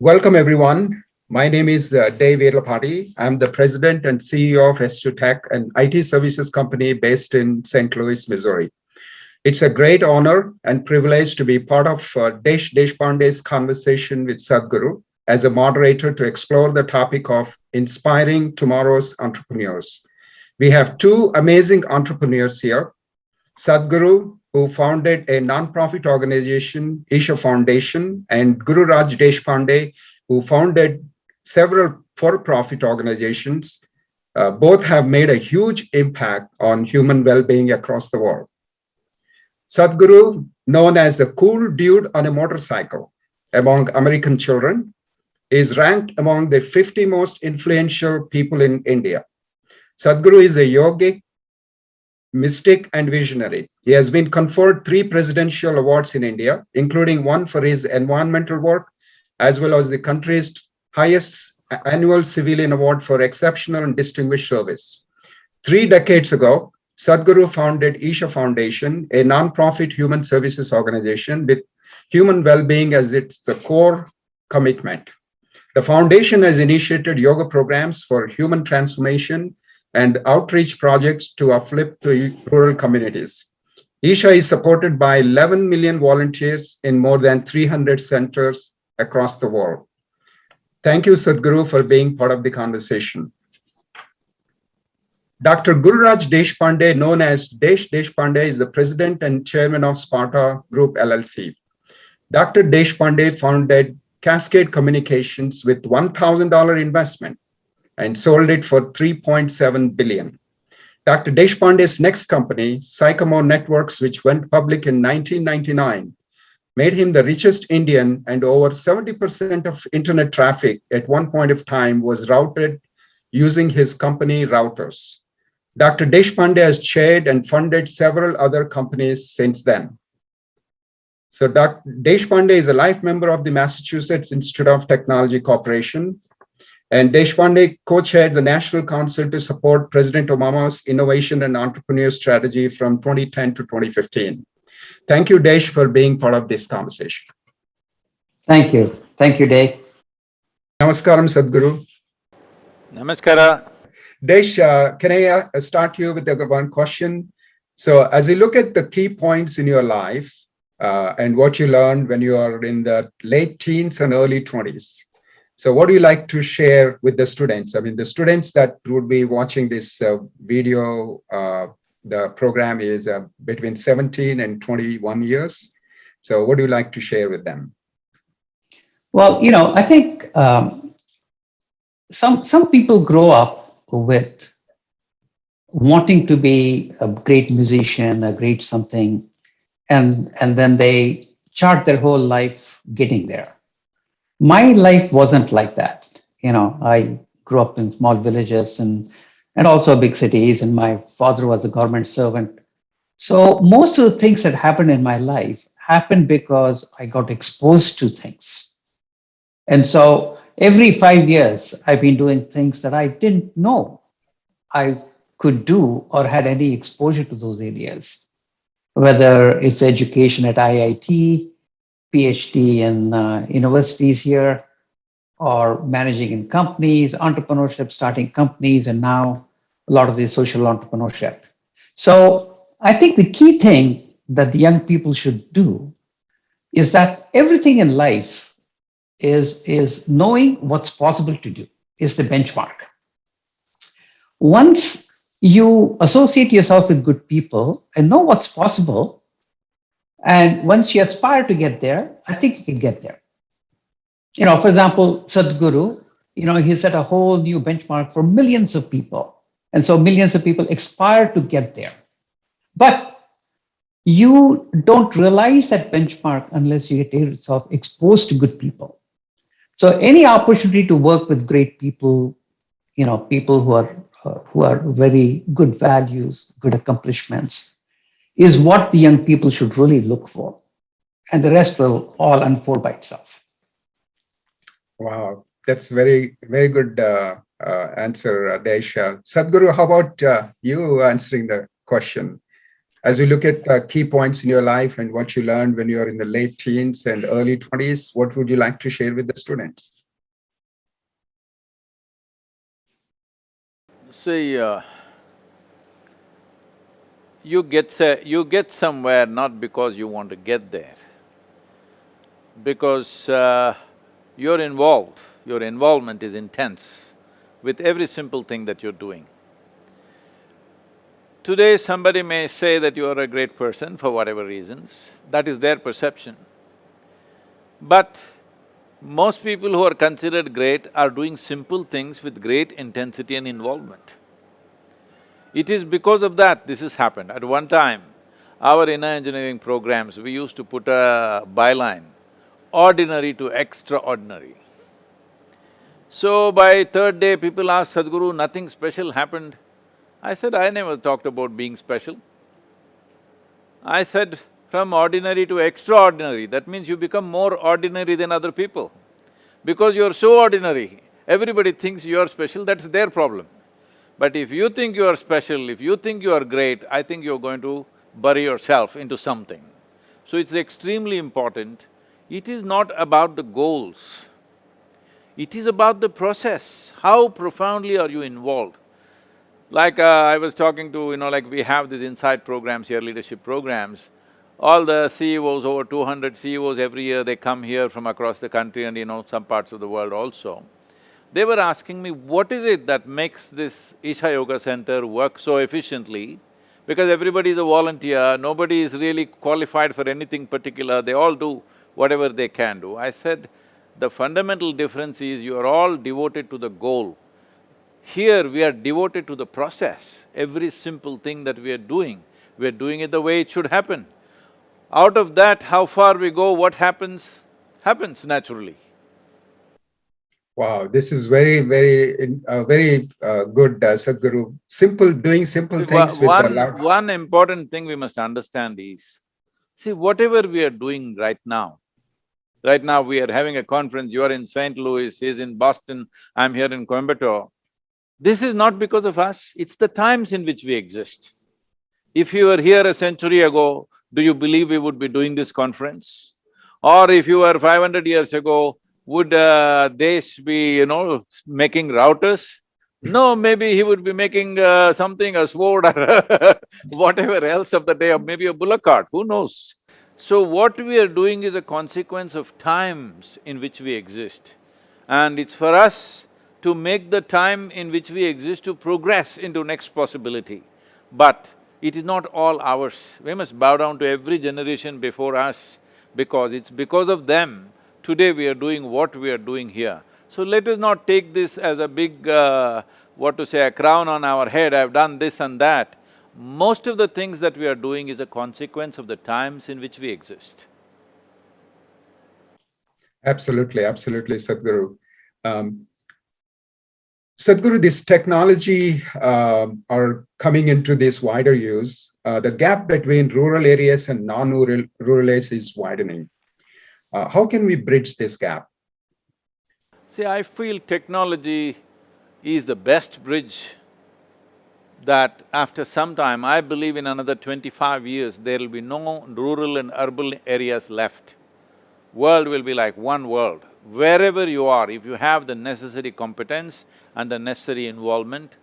Welcome, everyone. My name is Dave Irlapati. I'm the president and CEO of S2 Tech, an IT services company based in St. Louis, Missouri. It's a great honor and privilege to be part of Deshpande's conversation with Sadhguru as a moderator to explore the topic of inspiring tomorrow's entrepreneurs. We have two amazing entrepreneurs here. Sadhguru, who founded a nonprofit organization, Isha Foundation, and Gururaj Deshpande, who founded several for-profit organizations. Both have made a huge impact on human well-being across the world. Sadhguru, known as the cool dude on a motorcycle among American children, is ranked among the 50 most influential people in India. Sadhguru is a yogic, mystic, and visionary. He has been conferred 3 presidential awards in India, including one for his environmental work, as well as the country's highest annual civilian award for exceptional and distinguished service. 3 decades ago, Sadhguru founded Isha Foundation, a nonprofit human services organization with human well-being as the core commitment. The foundation has initiated yoga programs for human transformation and outreach projects to uplift rural communities. Isha is supported by 11 million volunteers in more than 300 centers across the world. Thank you, Sadhguru, for being part of the conversation. Dr. Gururaj Deshpande, known as Deshpande, is the president and chairman of Sparta Group LLC. Dr. Deshpande founded Cascade Communications with $1,000 investment and sold it for $3.7 billion. Dr. Deshpande's next company, Sycamore Networks, which went public in 1999, made him the richest Indian, and over 70% of internet traffic at one point of time was routed using his company routers. Dr. Deshpande has chaired and funded several other companies since then. So Dr. Deshpande is a life member of the Massachusetts Institute of Technology Corporation, and Deshpande co-chaired the National Council to support President Obama's innovation and entrepreneur strategy from 2010 to 2015. Thank you, Desh, for being part of this conversation. Thank you. Thank you, Dave. Namaskaram, Sadhguru. Namaskara. Desh, can I start you with one question? So as you look at the key points in your life and what you learned when you are in the late teens and early 20s, so what do you like to share with the students? I mean, the students that would be watching this video, the program is between 17 and 21 years. So what do you like to share with them? Well, I think some people grow up with wanting to be a great musician, a great something, and then they chart their whole life getting there. My life wasn't like that. I grew up in small villages and also big cities, and my father was a government servant. So most of the things that happened in my life happened because I got exposed to things. And so every 5 years, I've been doing things that I didn't know I could do or had any exposure to those areas, whether it's education at IIT, PhD in universities here, or managing in companies, entrepreneurship, starting companies, and now a lot of the social entrepreneurship. So I think the key thing that the young people should do is that everything in life is knowing what's possible to do, is the benchmark. Once you associate yourself with good people and know what's possible, and once you aspire to get there, I think you can get there. For example, Sadhguru, he set a whole new benchmark for millions of people. And so millions of people aspire to get there. But you don't realize that benchmark unless you get yourself exposed to good people. So any opportunity to work with great people, people who are very good values, good accomplishments, is what the young people should really look for. And the rest will all unfold by itself. Wow, that's very, very good answer, Desh. Sadhguru, how about you answering the question? As you look at key points in your life and what you learned when you're in the late teens and early 20s, what would you like to share with the students? See, you get somewhere not because you want to get there, because you're involved, your involvement is intense with every simple thing that you're doing. Today somebody may say that you are a great person for whatever reasons, that is their perception. But most people who are considered great are doing simple things with great intensity and involvement. It is because of that this has happened. At one time, our inner engineering programs, we used to put a byline, ordinary to extraordinary. So by third day, people asked, Sadhguru, nothing special happened. I said, I never talked about being special. I said, from ordinary to extraordinary, that means you become more ordinary than other people. Because you're so ordinary, everybody thinks you're special, that's their problem. But if you think you are special, if you think you are great, I think you're going to bury yourself into something. So it's extremely important. It is not about the goals, it is about the process. How profoundly are you involved? Like I was talking to, like we have these inside programs here, leadership programs. All the CEOs, over 200 CEOs every year, they come here from across the country and some parts of the world also. They were asking me, what is it that makes this Isha Yoga Center work so efficiently? Because everybody is a volunteer, nobody is really qualified for anything particular, they all do whatever they can do. I said, the fundamental difference is you are all devoted to the goal. Here we are devoted to the process. Every simple thing that we are doing it the way it should happen. Out of that, how far we go, what happens, happens naturally. Wow, this is very good, Sadhguru. Doing simple things with a lot. One important thing we must understand is, see, whatever we are doing right now we are having a conference, you are in St. Louis, he's in Boston, I'm here in Coimbatore. This is not because of us, it's the times in which we exist. If you were here a century ago, do you believe we would be doing this conference? Or if you were 500 years ago, would Desh be, making routers? No, maybe he would be making something, a sword or whatever else of the day, or maybe a bullock cart, who knows? So what we are doing is a consequence of times in which we exist. And it's for us to make the time in which we exist to progress into next possibility. But it is not all ours. We must bow down to every generation before us, because it's because of them today we are doing what we are doing here. So let us not take this as a big, a crown on our head, I've done this and that. Most of the things that we are doing is a consequence of the times in which we exist. Absolutely, Sadhguru. Sadhguru, this technology are coming into this wider use. The gap between rural areas and non-rural areas is widening. How can we bridge this gap? See, I feel technology is the best bridge that after some time, I believe in another 25 years, there will be no rural and urban areas left. World will be like one world. Wherever you are, if you have the necessary competence and the necessary involvement,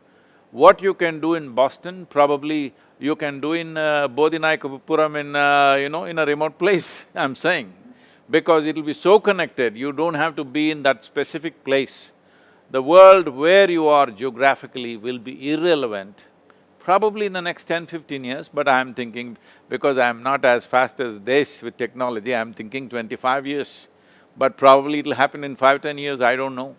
what you can do in Boston, probably you can do in Bodhinaikapuram in a remote place, I'm saying. Because it'll be so connected, you don't have to be in that specific place. The world where you are geographically will be irrelevant, probably in the next 10-15 years, but I'm thinking, because I'm not as fast as Desh with technology, I'm thinking 25 years. But probably it'll happen in 5-10 years, I don't know,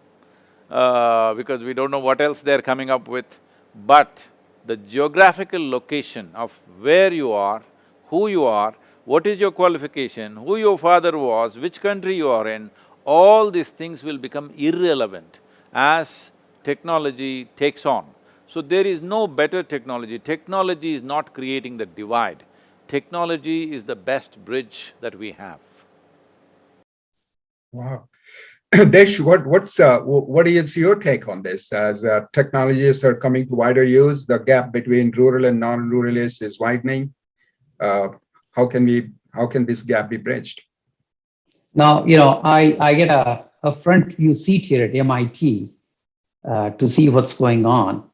because we don't know what else they're coming up with. But the geographical location of where you are, who you are, what is your qualification, who your father was, which country you are in, all these things will become irrelevant as technology takes on. So there is no better technology. Technology is not creating the divide. Technology is the best bridge that we have. Wow. Desh, what is your take on this? As technologies are coming to wider use, the gap between rural and non-rural is widening. how can this gap be bridged? Now, I get a front view seat here at MIT to see what's going on.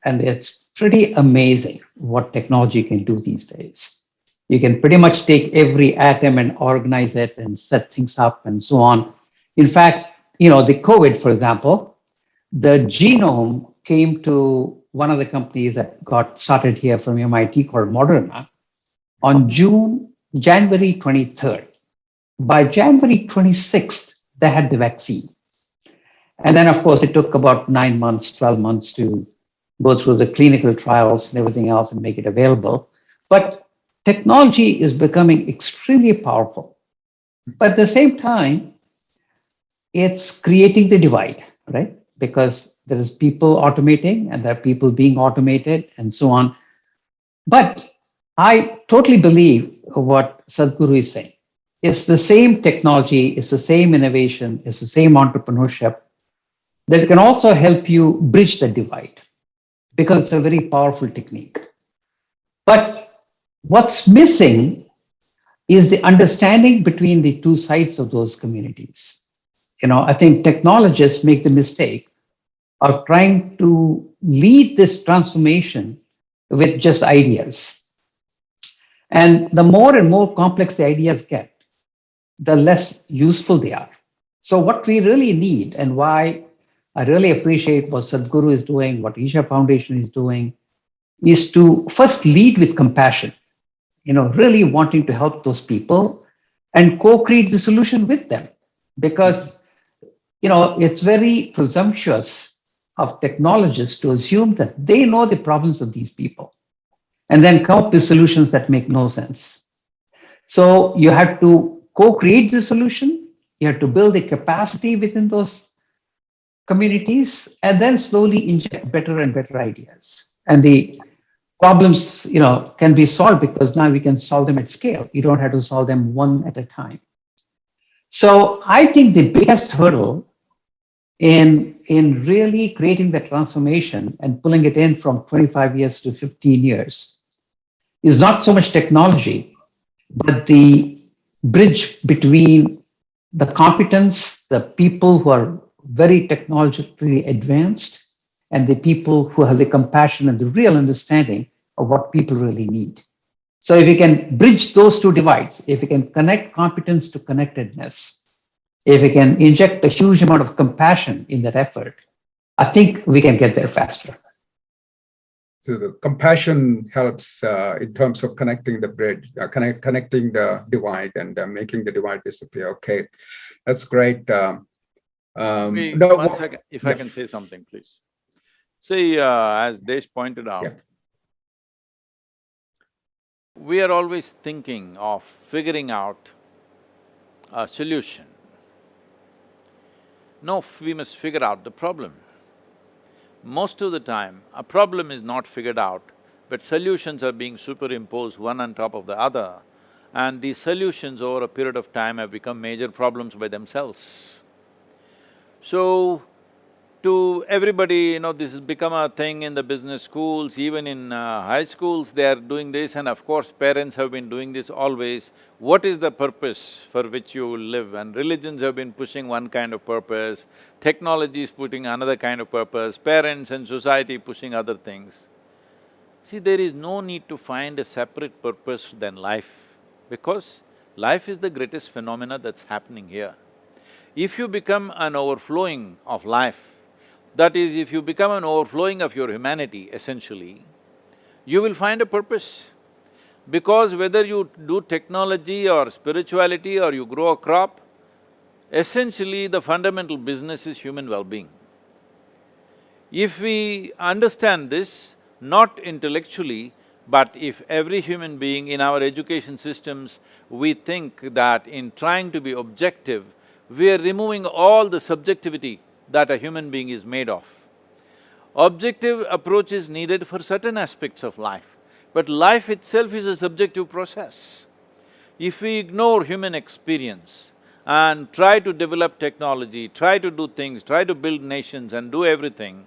And it's pretty amazing what technology can do these days. You can pretty much take every atom and organize it and set things up and so on. In fact, the COVID, for example, the genome came to one of the companies that got started here from MIT called Moderna on January 23rd. By January 26th, they had the vaccine. And then, of course, it took about 9 months, 12 months to go through the clinical trials and everything else and make it available. But technology is becoming extremely powerful. But at the same time, it's creating the divide, right? Because there is people automating and there are people being automated and so on. But I totally believe what Sadhguru is saying. It's the same technology, it's the same innovation, it's the same entrepreneurship that can also help you bridge the divide because it's a very powerful technique. But what's missing is the understanding between the two sides of those communities. I think technologists make the mistake of trying to lead this transformation with just ideas. And the more and more complex the ideas get, the less useful they are. So what we really need, and why I really appreciate what Sadhguru is doing, what Isha Foundation is doing, is to first lead with compassion, really wanting to help those people and co-create the solution with them. Because, it's very presumptuous of technologists to assume that they know the problems of these people and then come up with solutions that make no sense. So you have to co-create the solution, you have to build the capacity within those communities, and then slowly inject better and better ideas. And the problems, can be solved because now we can solve them at scale. You don't have to solve them one at a time. So I think the biggest hurdle in really creating the transformation and pulling it in from 25 years to 15 years is not so much technology, but the bridge between the competence, the people who are very technologically advanced, and the people who have the compassion and the real understanding of what people really need. So if we can bridge those two divides, if we can connect competence to connectedness, if we can inject a huge amount of compassion in that effort, I think we can get there faster. So the compassion helps in terms of connecting the bridge, connecting the divide and making the divide disappear. Okay, that's great. One second, if I can say something, please. See, as Desh pointed out, we are always thinking of figuring out a solution. No, we must figure out the problem. Most of the time, a problem is not figured out, but solutions are being superimposed one on top of the other, and these solutions over a period of time have become major problems by themselves. So, to everybody, this has become a thing in the business schools, even in high schools, they are doing this, and of course, parents have been doing this always. What is the purpose for which you will live? And religions have been pushing one kind of purpose, technology is putting another kind of purpose, parents and society pushing other things. See, there is no need to find a separate purpose than life, because life is the greatest phenomena that's happening here. If you become an overflowing of life, that is, if you become an overflowing of your humanity, essentially, you will find a purpose. Because whether you do technology or spirituality or you grow a crop, essentially the fundamental business is human well-being. If we understand this, not intellectually, but if every human being in our education systems, we think that in trying to be objective, we are removing all the subjectivity that a human being is made of. Objective approach is needed for certain aspects of life, but life itself is a subjective process. If we ignore human experience and try to develop technology, try to do things, try to build nations and do everything,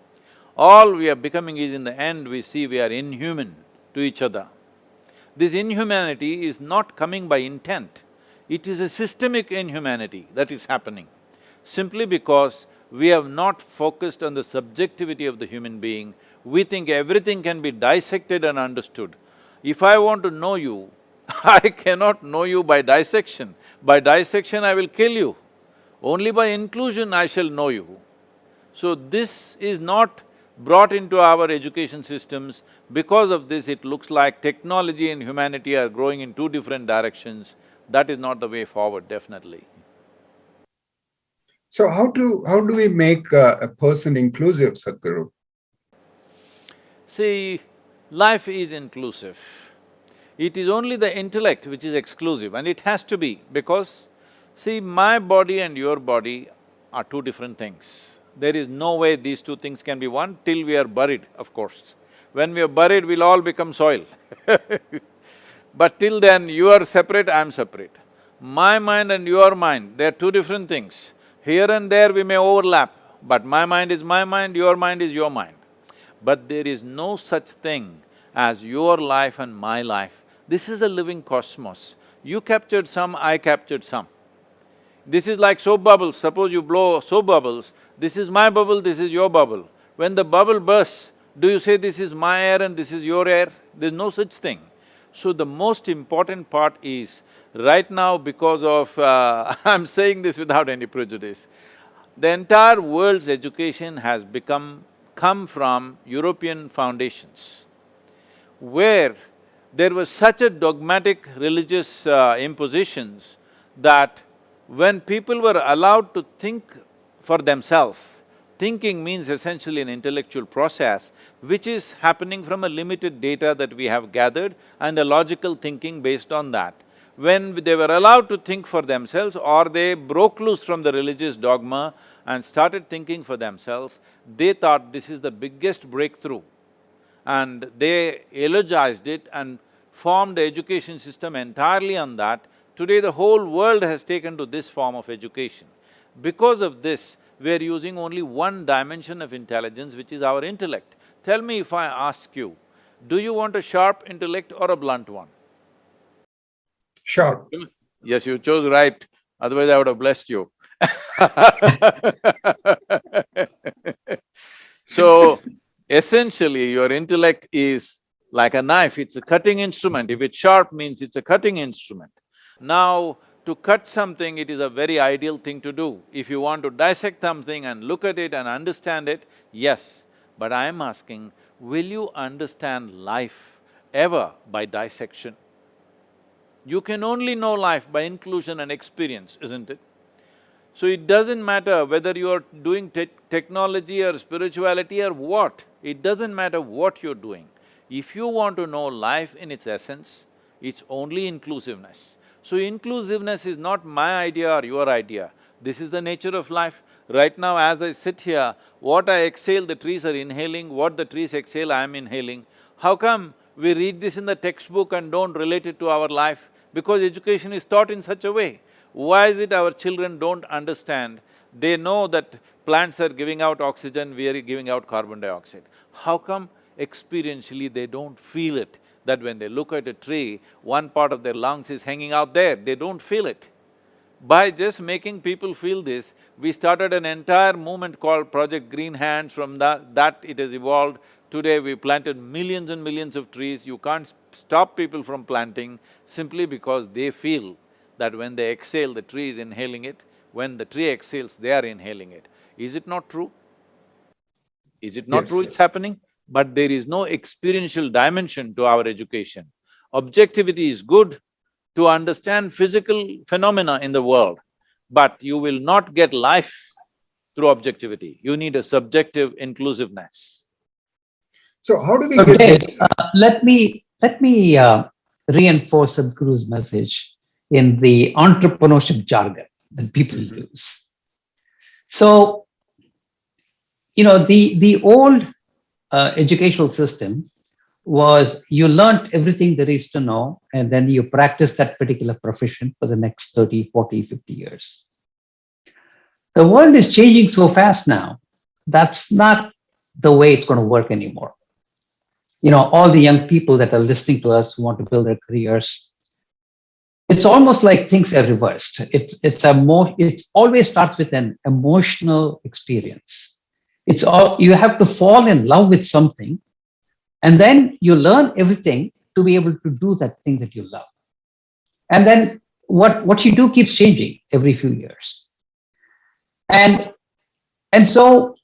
all we are becoming is in the end we see we are inhuman to each other. This inhumanity is not coming by intent. It is a systemic inhumanity that is happening, simply because we have not focused on the subjectivity of the human being. We think everything can be dissected and understood. If I want to know you, I cannot know you by dissection. By dissection, I will kill you. Only by inclusion I shall know you. So this is not brought into our education systems. Because of this, it looks like technology and humanity are growing in two different directions. That is not the way forward, definitely. So how do we make a person inclusive, Sadhguru? See, life is inclusive. It is only the intellect which is exclusive, and it has to be, because see, my body and your body are two different things. There is no way these two things can be one till we are buried, of course. When we are buried, we'll all become soil But till then, you are separate, I am separate. My mind and your mind, they're two different things. Here and there we may overlap, but my mind is my mind, your mind is your mind. But there is no such thing as your life and my life. This is a living cosmos. You captured some, I captured some. This is like soap bubbles. Suppose you blow soap bubbles, this is my bubble, this is your bubble. When the bubble bursts, do you say this is my air and this is your air? There's no such thing. So the most important part is, right now because of… I'm saying this without any prejudice, the entire world's education has come from European foundations, where there was such a dogmatic religious impositions that when people were allowed to think for themselves, thinking means essentially an intellectual process which is happening from a limited data that we have gathered and a logical thinking based on that. When they were allowed to think for themselves, or they broke loose from the religious dogma and started thinking for themselves, they thought this is the biggest breakthrough. And they eulogized it and formed the education system entirely on that. Today the whole world has taken to this form of education. Because of this, we are using only one dimension of intelligence, which is our intellect. Tell me, if I ask you, do you want a sharp intellect or a blunt one? Sharp. Yes, you chose right, otherwise I would have blessed you So, essentially, your intellect is like a knife, it's a cutting instrument. If it's sharp, means it's a cutting instrument. Now, to cut something, it is a very ideal thing to do. If you want to dissect something and look at it and understand it, yes. But I am asking, will you understand life ever by dissection? You can only know life by inclusion and experience, isn't it? So it doesn't matter whether you are doing technology or spirituality or what, it doesn't matter what you're doing. If you want to know life in its essence, it's only inclusiveness. So inclusiveness is not my idea or your idea, this is the nature of life. Right now as I sit here, what I exhale, the trees are inhaling, what the trees exhale, I am inhaling. How come we read this in the textbook and don't relate it to our life? Because education is taught in such a way. Why is it our children don't understand? They know that plants are giving out oxygen, we are giving out carbon dioxide. How come experientially they don't feel it? That when they look at a tree, one part of their lungs is hanging out there, they don't feel it. By just making people feel this, we started an entire movement called Project Green Hands. From that it has evolved. Today we planted millions and millions of trees. You can't stop people from planting simply because they feel that when they exhale, the tree is inhaling it, when the tree exhales, they are inhaling it. Is it not true? Is it not true Yes. it's happening? But there is no experiential dimension to our education. Objectivity is good to understand physical phenomena in the world, but you will not get life through objectivity. You need a subjective inclusiveness. So how do we Okay, get this? let me reinforce Sadhguru's message in the entrepreneurship jargon that people use. So, the old educational system was you learned everything there is to know, and then you practice that particular profession for the next 30, 40, 50 years. The world is changing so fast now, that's not the way it's going to work anymore. all the young people that are listening to us who want to build their careers, it's almost like things are reversed. It always starts with an emotional experience. You have to fall in love with something, and then you learn everything to be able to do that thing that you love. And then what you do keeps changing every few years. And so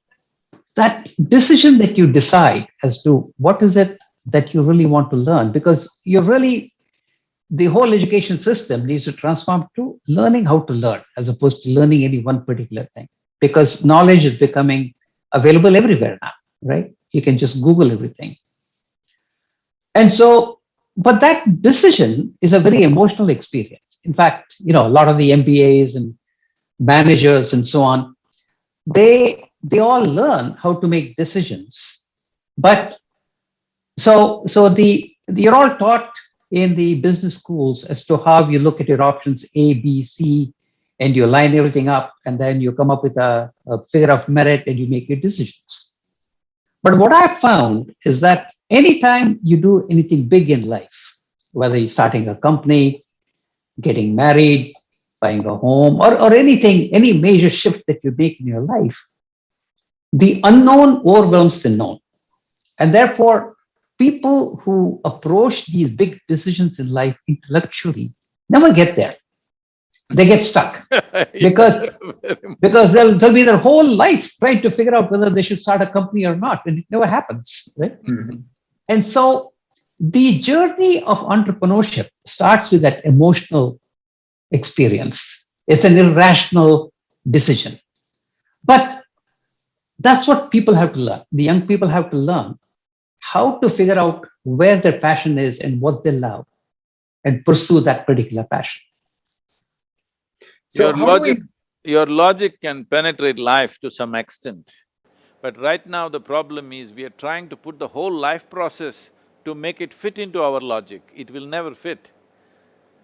that decision that you decide as to what is it that you really want to learn, because the whole education system needs to transform to learning how to learn as opposed to learning any one particular thing, because knowledge is becoming available everywhere now, right? You can just Google everything. And so, but that decision is a very emotional experience. In fact, a lot of the MBAs and managers and so on, they all learn how to make decisions. But you're all taught in the business schools as to how you look at your options A, B, C, and you line everything up, and then you come up with a figure of merit and you make your decisions. But what I've found is that anytime you do anything big in life, whether you're starting a company, getting married, buying a home, or anything, any major shift that you make in your life, the unknown overwhelms the known. And therefore, people who approach these big decisions in life intellectually never get there. They get stuck because they'll be their whole life trying to figure out whether they should start a company or not, and it never happens, right? Mm-hmm. And so the journey of entrepreneurship starts with that emotional experience. It's an irrational decision. But that's what people have to learn. The young people have to learn how to figure out where their passion is and what they love and pursue that particular passion. So your logic can penetrate life to some extent. But right now the problem is we are trying to put the whole life process to make it fit into our logic. It will never fit.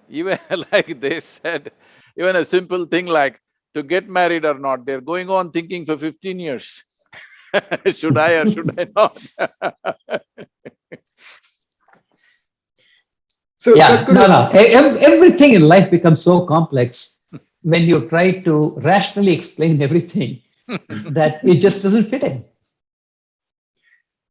Even like they said, even a simple thing like to get married or not, they're going on thinking for 15 years. Should I or should I not? So yeah, no. Everything in life becomes so complex when you try to rationally explain everything that it just doesn't fit in.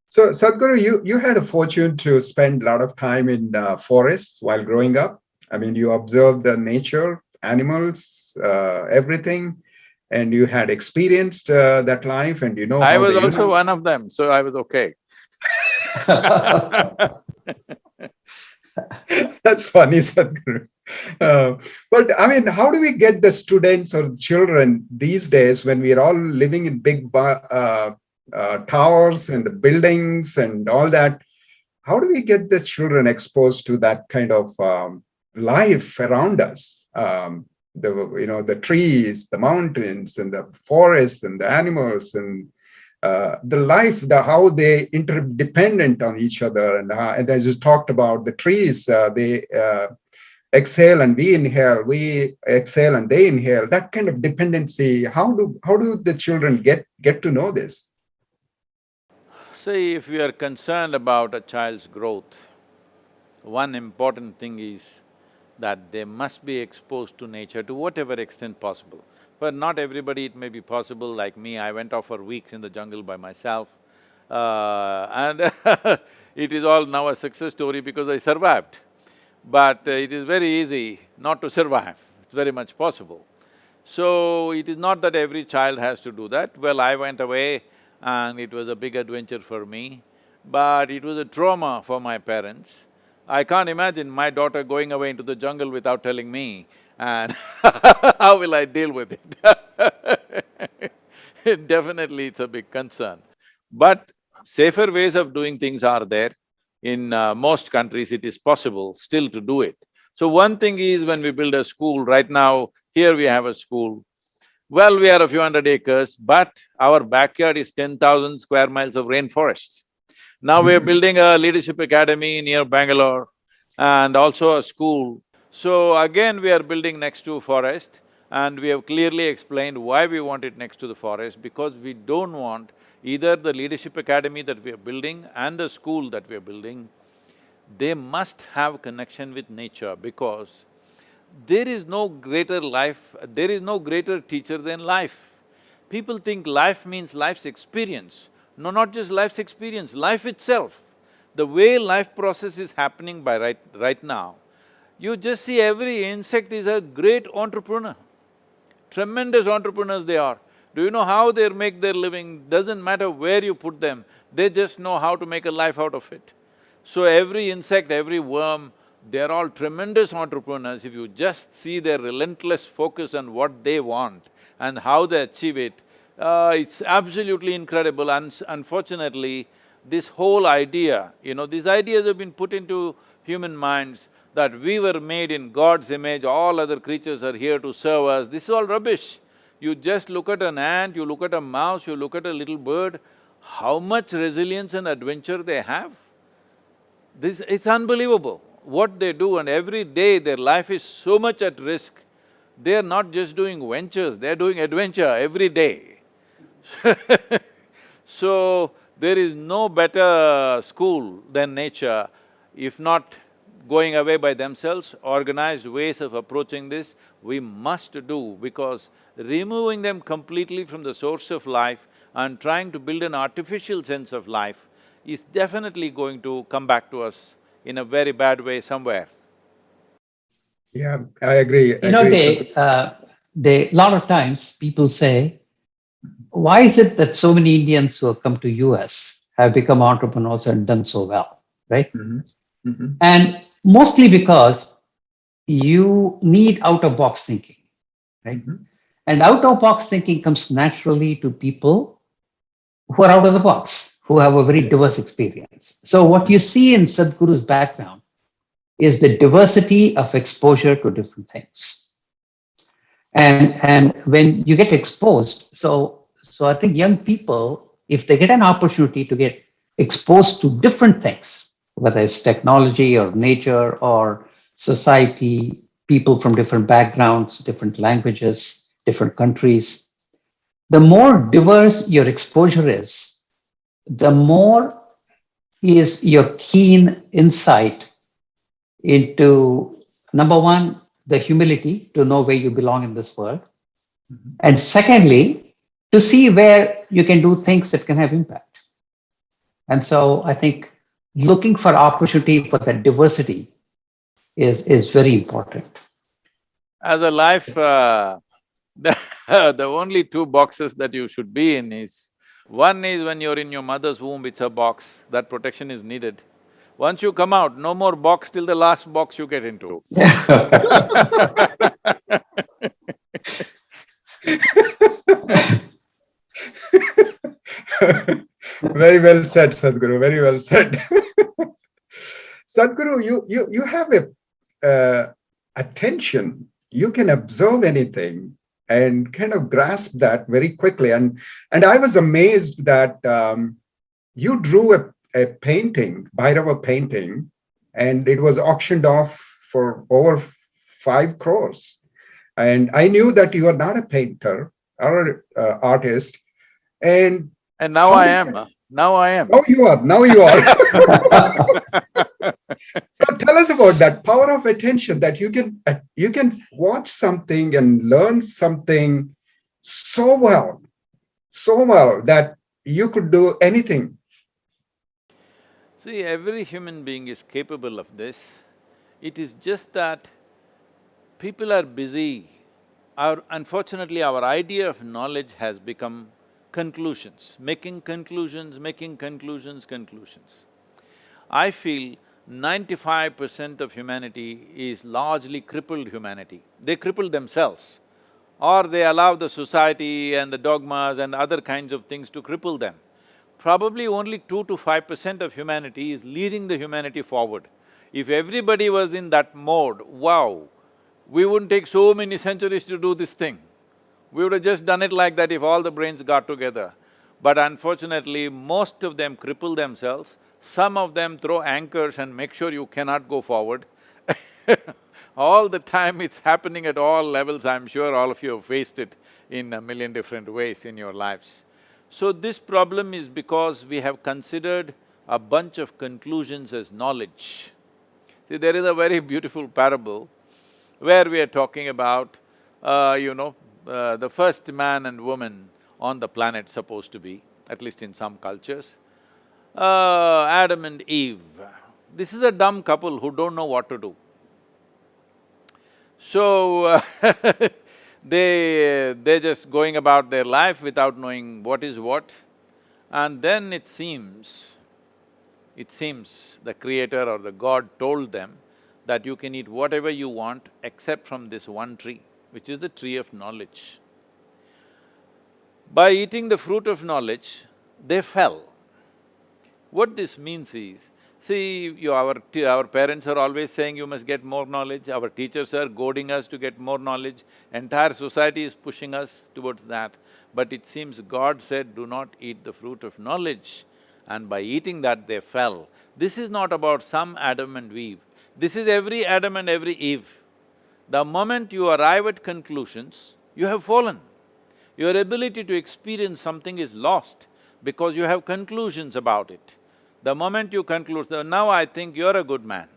So Sadhguru, you had a fortune to spend a lot of time in forests while growing up. I mean, you observed the nature, animals, everything, and you had experienced that life, and I was also one of them, so I was okay. That's funny, Sadhguru. But I mean, how do we get the students or children these days when we are all living in big towers and the buildings and all that? How do we get the children exposed to that kind of life around us? The trees, the mountains, and the forests, and the animals, and the life, how they interdependent on each other, and as you talked about the trees, they exhale and we inhale, we exhale and they inhale. That kind of dependency. How do the children get to know this? See, if we are concerned about a child's growth, one important thing is that they must be exposed to nature to whatever extent possible. But not everybody it may be possible, like me, I went off for weeks in the jungle by myself. And it is all now a success story because I survived. But it is very easy not to survive, it's very much possible. So it is not that every child has to do that. Well, I went away and it was a big adventure for me, but it was a trauma for my parents. I can't imagine my daughter going away into the jungle without telling me, and how will I deal with it? Definitely it's a big concern. But safer ways of doing things are there. In most countries it is possible still to do it. So one thing is when we build a school, right now here we have a school. Well, we are a few hundred acres, but our backyard is 10,000 square miles of rainforests. Now we are building a leadership academy near Bangalore and also a school. So again we are building next to forest And we have clearly explained why we want it next to the forest, because we don't want either the leadership academy that we are building and the school that we are building, they must have connection with nature, because there is no greater life, there is no greater teacher than life. People think life means life's experience. No, not just life's experience, life itself. The way life process is happening by right now, you just see every insect is a great entrepreneur. Tremendous entrepreneurs they are. Do you know how they make their living? Doesn't matter where you put them, they just know how to make a life out of it. So every insect, every worm, they're all tremendous entrepreneurs. If you just see their relentless focus on what they want and how they achieve it, it's absolutely incredible. Unfortunately, this whole idea, these ideas have been put into human minds that we were made in God's image, all other creatures are here to serve us. This is all rubbish. You just look at an ant, you look at a mouse, you look at a little bird, how much resilience and adventure they have. It's unbelievable what they do, and every day their life is so much at risk. They are not just doing ventures, they are doing adventure every day. So, there is no better school than nature, if not going away by themselves. Organized ways of approaching this we must do, because removing them completely from the source of life and trying to build an artificial sense of life is definitely going to come back to us in a very bad way somewhere. Yeah, I agree. A lot of times people say, why is it that so many Indians who have come to US have become entrepreneurs and done so well, right? Mm-hmm. Mm-hmm. And mostly because you need out-of-box thinking, right? Mm-hmm. And out-of-box thinking comes naturally to people who are out of the box, who have a very diverse experience. So what you see in Sadhguru's background is the diversity of exposure to different things. And when you get exposed, so I think young people, if they get an opportunity to get exposed to different things, whether it's technology or nature or society, people from different backgrounds, different languages, different countries, the more diverse your exposure is, the more is your keen insight into, number one, the humility to know where you belong in this world. Mm-hmm. And secondly, to see where you can do things that can have impact. And so I think looking for opportunity for that diversity is very important. As a life, the only two boxes that you should be in is, one is when you're in your mother's womb, it's a box, that protection is needed. Once you come out, no more box till the last box you get into. Very well said, Sadhguru, very well said. Sadhguru, you have a attention. You can observe anything and kind of grasp that very quickly. And I was amazed that you drew a painting, Bha-ra-ta painting, and it was auctioned off for over 5 crores. And I knew that you are not a painter or artist. And now I am, now I am. now you are. So tell us about that power of attention, that you can watch something and learn something so well that you could do anything. See, every human being is capable of this. It is just that people are busy. Unfortunately, our idea of knowledge has become conclusions, making conclusions, conclusions. I feel 95% of humanity is largely crippled humanity. They cripple themselves, or they allow the society and the dogmas and other kinds of things to cripple them. Probably only 2 to 5% of humanity is leading the humanity forward. If everybody was in that mode, wow, we wouldn't take so many centuries to do this thing. We would have just done it like that if all the brains got together. But unfortunately, most of them cripple themselves. Some of them throw anchors and make sure you cannot go forward. All the time it's happening at all levels. I'm sure all of you have faced it in a million different ways in your lives. So this problem is because we have considered a bunch of conclusions as knowledge. See, there is a very beautiful parable where we are talking about, the first man and woman on the planet supposed to be, at least in some cultures, Adam and Eve. This is a dumb couple who don't know what to do. So, they're just going about their life without knowing what is what. And then it seems the creator or the God told them that you can eat whatever you want except from this one tree, which is the tree of knowledge. By eating the fruit of knowledge, they fell. What this means is, see, our parents are always saying you must get more knowledge, our teachers are goading us to get more knowledge, entire society is pushing us towards that. But it seems God said, do not eat the fruit of knowledge, and by eating that they fell. This is not about some Adam and Eve, this is every Adam and every Eve. The moment you arrive at conclusions, you have fallen. Your ability to experience something is lost because you have conclusions about it. The moment you conclude, "So now I think you're a good man,"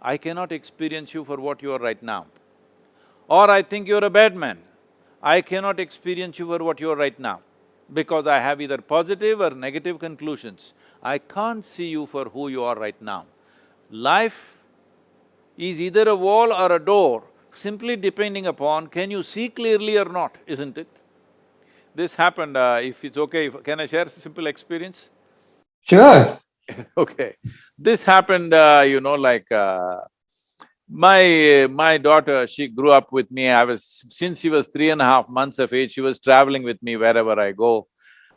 I cannot experience you for what you are right now. Or I think you're a bad man, I cannot experience you for what you are right now, because I have either positive or negative conclusions. I can't see you for who you are right now. Life is either a wall or a door, simply depending upon can you see clearly or not, isn't it? This happened, if it's okay, can I share a simple experience? Sure. Okay. This happened, my daughter, she grew up with me. Since she was 3.5 months of age, she was traveling with me wherever I go.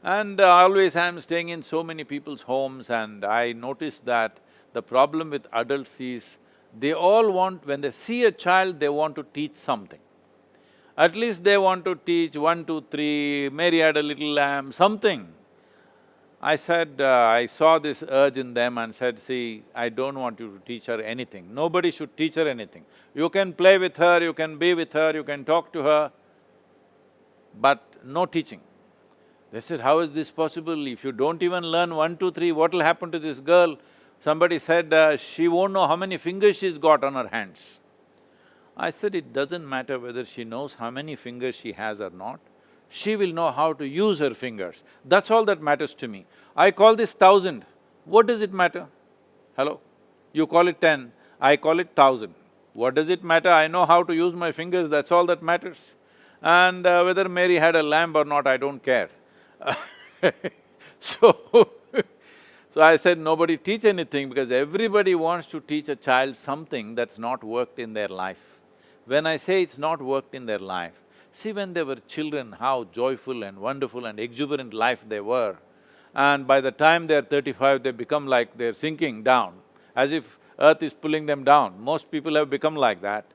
And always I'm staying in so many people's homes, and I noticed that the problem with adults is they all want… when they see a child, they want to teach something. At least they want to teach 1, 2, 3, Mary had a little lamb, something. I said, I saw this urge in them and said, see, I don't want you to teach her anything. Nobody should teach her anything. You can play with her, you can be with her, you can talk to her, but no teaching. They said, how is this possible? If you don't even learn 1, 2, 3, what will happen to this girl? Somebody said, she won't know how many fingers she's got on her hands. I said, it doesn't matter whether she knows how many fingers she has or not, she will know how to use her fingers. That's all that matters to me. I call this 1,000. What does it matter? Hello? You call it 10, I call it 1,000. What does it matter? I know how to use my fingers, that's all that matters. And whether Mary had a lamb or not, I don't care. So, so I said, nobody teach anything, because everybody wants to teach a child something that's not worked in their life. When I say it's not worked in their life, see, when they were children, how joyful and wonderful and exuberant life they were. And by the time they're 35, they become like they're sinking down, as if earth is pulling them down. Most people have become like that.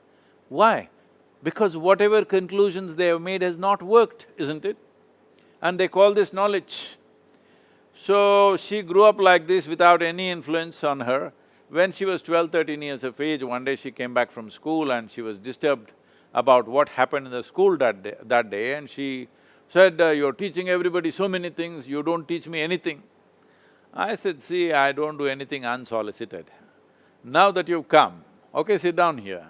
Why? Because whatever conclusions they have made has not worked, isn't it? And they call this knowledge. So, she grew up like this without any influence on her. When she was 12, 13 years of age, one day she came back from school and she was disturbed about what happened in the school that day, and she said, you're teaching everybody so many things, you don't teach me anything. I said, see, I don't do anything unsolicited. Now that you've come, okay, sit down here.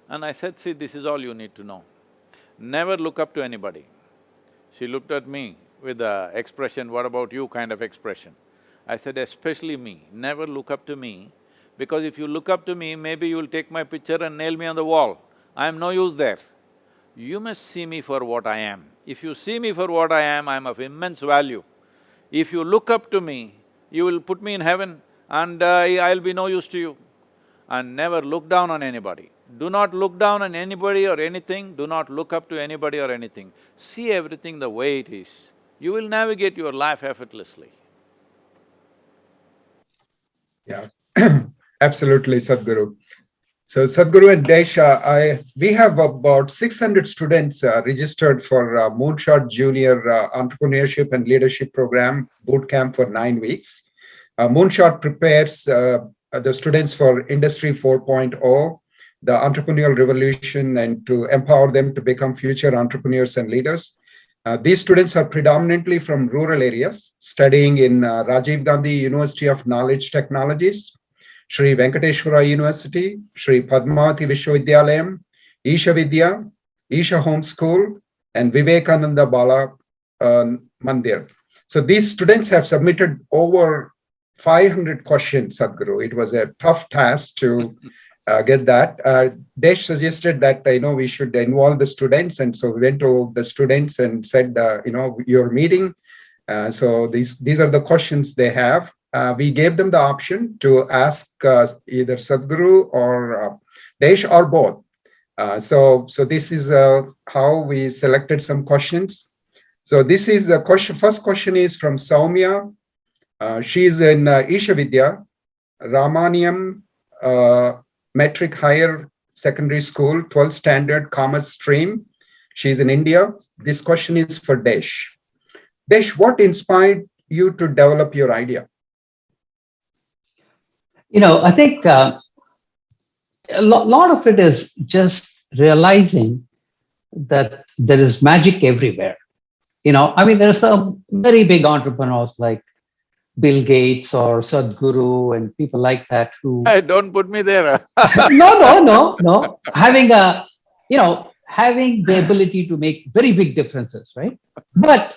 And I said, see, this is all you need to know. Never look up to anybody. She looked at me with a expression, what about you kind of expression. I said, especially me, never look up to me, because if you look up to me, maybe you'll take my picture and nail me on the wall. I am no use there. You must see me for what I am. If you see me for what I am of immense value. If you look up to me, you will put me in heaven and I'll be no use to you. And never look down on anybody. Do not look down on anybody or anything, do not look up to anybody or anything. See everything the way it is. You will navigate your life effortlessly. Yeah, absolutely, Sadhguru. So Sadhguru and Desh, we have about 600 students registered for Moonshot Junior Entrepreneurship and Leadership Program boot camp for 9 weeks. Moonshot prepares the students for Industry 4.0, the entrepreneurial revolution and to empower them to become future entrepreneurs and leaders. These students are predominantly from rural areas, studying in Rajiv Gandhi University of Knowledge Technologies, Sri Venkateshwara University, Sri Padmavati Vishwavidyalayam, Isha Vidya, Isha Home School, and Vivekananda Bala Mandir. So these students have submitted over 500 questions, Sadhguru. It was a tough task to get that. Desh suggested that we should involve the students, and so we went to the students and said, your meeting. So these are the questions they have. We gave them the option to ask either Sadhguru or Desh or both. So this is how we selected some questions. So this is the question. First question is from Saumya. She is in Isha Vidya, Ramaniam Metric Higher Secondary School, 12th Standard Commerce Stream. She's in India. This question is for Desh. Desh, what inspired you to develop your idea? I think a lot of it is just realizing that there is magic everywhere. There are some very big entrepreneurs like Bill Gates or Sadhguru and people like that who Hey, don't put me there. no. Having the ability to make very big differences, right? But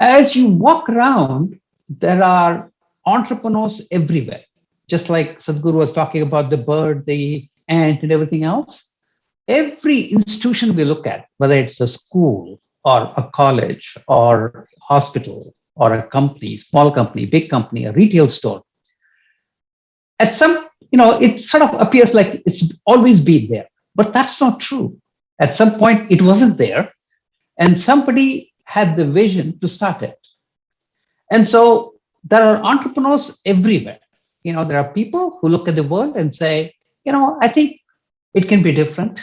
as you walk around, there are entrepreneurs everywhere. Just like Sadhguru was talking about the bird, the ant, and everything else. Every institution we look at, whether it's a school or a college or hospital or a company, small company, big company, a retail store, at some, it sort of appears like it's always been there, but that's not true. At some point, it wasn't there, and somebody had the vision to start it. And so there are entrepreneurs everywhere. There are people who look at the world and say, I think it can be different.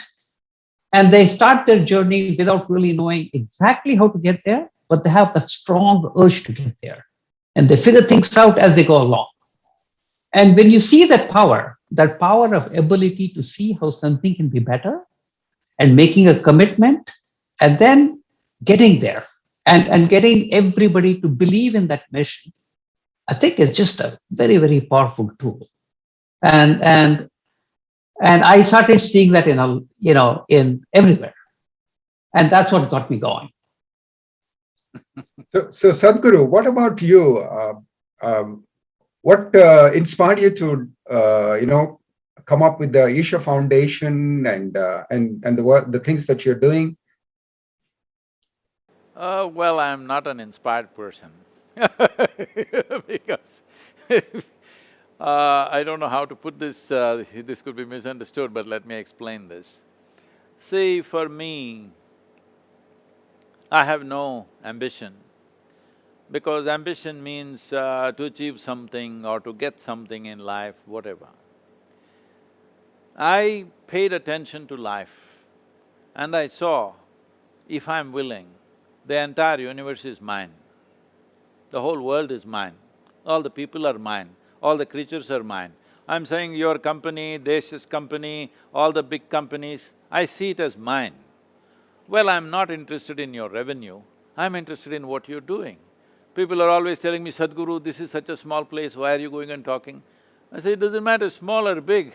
And they start their journey without really knowing exactly how to get there, but they have the strong urge to get there. And they figure things out as they go along. And when you see that power of ability to see how something can be better and making a commitment and then getting there and getting everybody to believe in that mission, I think it's just a very, very powerful tool. And I started seeing that in everywhere. And that's what got me going. So Sadhguru, what about you? What inspired you to, come up with the Isha Foundation and the things that you're doing? Well, I'm not an inspired person because I don't know how to put this, this could be misunderstood, but let me explain this. See, for me, I have no ambition, because ambition means to achieve something or to get something in life, whatever. I paid attention to life and I saw, if I'm willing, the entire universe is mine. The whole world is mine. All the people are mine. All the creatures are mine. I'm saying your company, Desh's company, all the big companies, I see it as mine. Well, I'm not interested in your revenue, I'm interested in what you're doing. People are always telling me, Sadhguru, this is such a small place, why are you going and talking? I say, it doesn't matter small or big,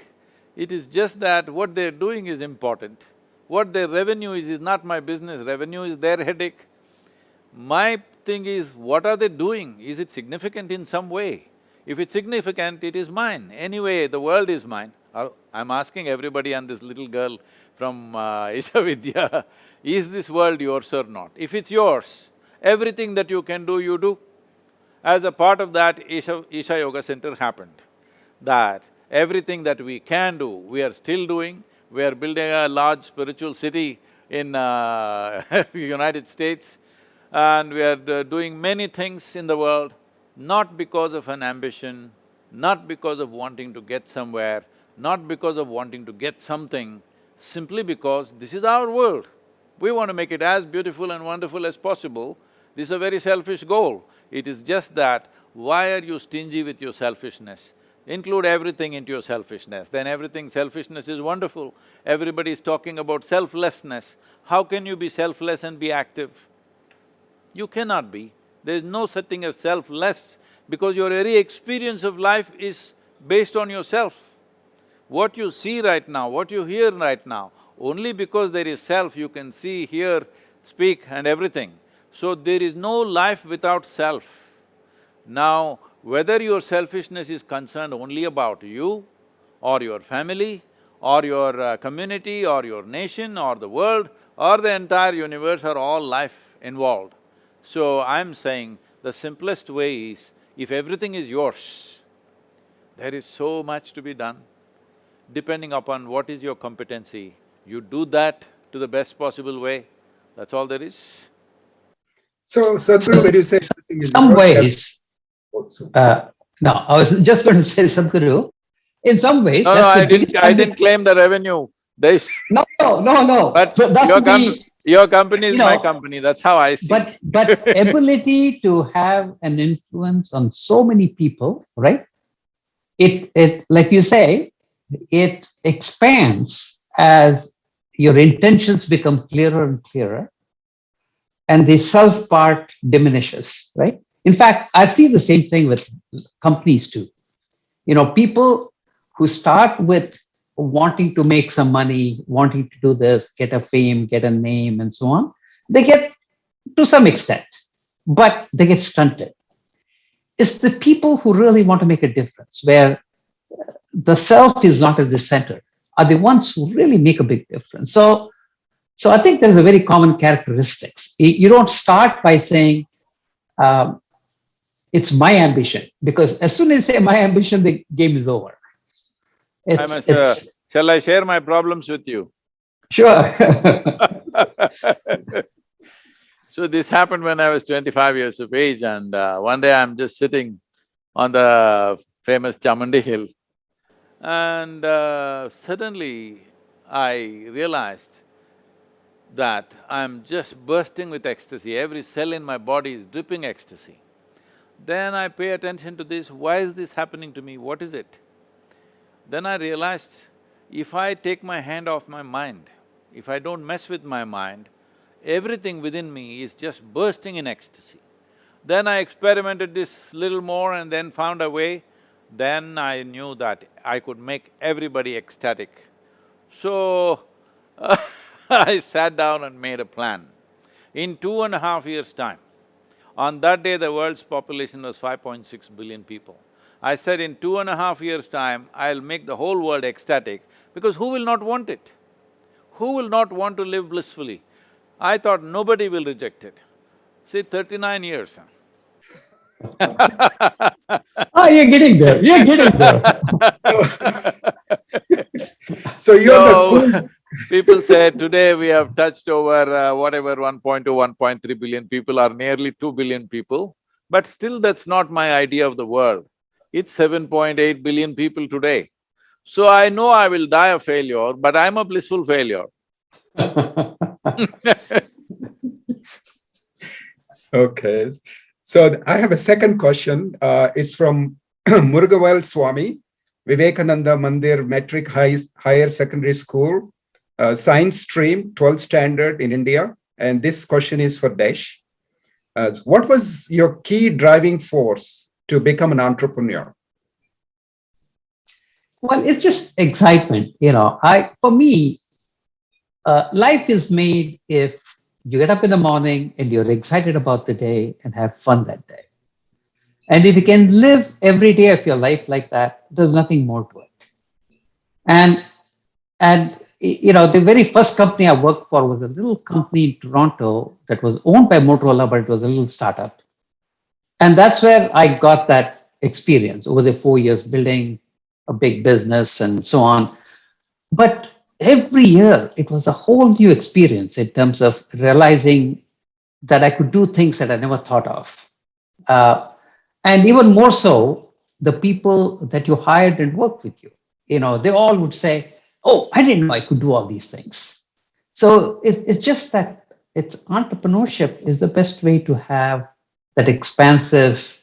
it is just that what they're doing is important. What their revenue is not my business, revenue is their headache. My thing is, what are they doing? Is it significant in some way? If it's significant, it is mine. Anyway, the world is mine. I'm asking everybody and this little girl from Isha Vidya, is this world yours or not? If it's yours, everything that you can do, you do. As a part of that, Isha Yoga Center happened. That everything that we can do, we are still doing. We are building a large spiritual city in United States, and we are doing many things in the world, not because of an ambition, not because of wanting to get somewhere, not because of wanting to get something, simply because this is our world. We want to make it as beautiful and wonderful as possible. This is a very selfish goal. It is just that, why are you stingy with your selfishness? Include everything into your selfishness, then everything selfishness is wonderful. Everybody is talking about selflessness. How can you be selfless and be active? You cannot be. There is no such thing as selfless because your very experience of life is based on yourself. What you see right now, what you hear right now, only because there is self you can see, hear, speak and everything. So there is no life without self. Now, whether your selfishness is concerned only about you or your family or your community or your nation or the world or the entire universe or all life involved. So I'm saying the simplest way is, if everything is yours, there is so much to be done. Depending upon what is your competency, you do that to the best possible way, that's all there is. So, Sadhguru, when you say everything is Some yours, ways, also. no, I was just going to say, Sadhguru, in some ways, No, that's the biggest… I didn't claim the revenue, Desh. No. But So that's your company is you my know, company, that's how I see. but ability to have an influence on so many people, right? It like you say, it expands as your intentions become clearer and clearer, and the self part diminishes, right? In fact, I see the same thing with companies too. People who start with wanting to make some money, wanting to do this, get a fame, get a name, and so on, they get to some extent, but they get stunted. It's the people who really want to make a difference, where the self is not at the center, are the ones who really make a big difference. So I think there's a very common characteristics. You don't start by saying, it's my ambition, because as soon as you say my ambition, the game is over. Shall I share my problems with you? Sure. So this happened when I was 25 years of age, and one day I'm just sitting on the famous Chamandi hill, and suddenly I realized that I'm just bursting with ecstasy, every cell in my body is dripping ecstasy. Then I pay attention to this, why is this happening to me, what is it? Then I realized, if I take my hand off my mind, if I don't mess with my mind, everything within me is just bursting in ecstasy. Then I experimented this little more and then found a way. Then I knew that I could make everybody ecstatic. So, I sat down and made a plan. In 2.5 years' time, on that day the world's population was 5.6 billion people. I said, in 2.5 years' time, I'll make the whole world ecstatic, because who will not want it? Who will not want to live blissfully? I thought nobody will reject it. See, 39 years. Oh, you're getting there, you're getting there. So you're the cool… So, people say today we have touched over whatever 1.2, 1.3 billion people are nearly 2 billion people, but still that's not my idea of the world. It's 7.8 billion people today. So I know I will die a failure, but I'm a blissful failure. Okay. So I have a second question. It's from Murugavel Swami, Vivekananda Mandir Metric Higher Secondary School, Science Stream, 12th Standard in India. And this question is for Desh. What was your key driving force to become an entrepreneur? Well, it's just excitement, for me, life is made if you get up in the morning and you're excited about the day and have fun that day. And if you can live every day of your life like that, there's nothing more to it. And the very first company I worked for was a little company in Toronto that was owned by Motorola, but it was a little startup. And that's where I got that experience over the 4 years, building a big business and so on. But every year it was a whole new experience in terms of realizing that I could do things that I never thought of. And even more so, the people that you hired and worked with you, they all would say, oh, I didn't know I could do all these things. So it's just that entrepreneurship is the best way to have that expansive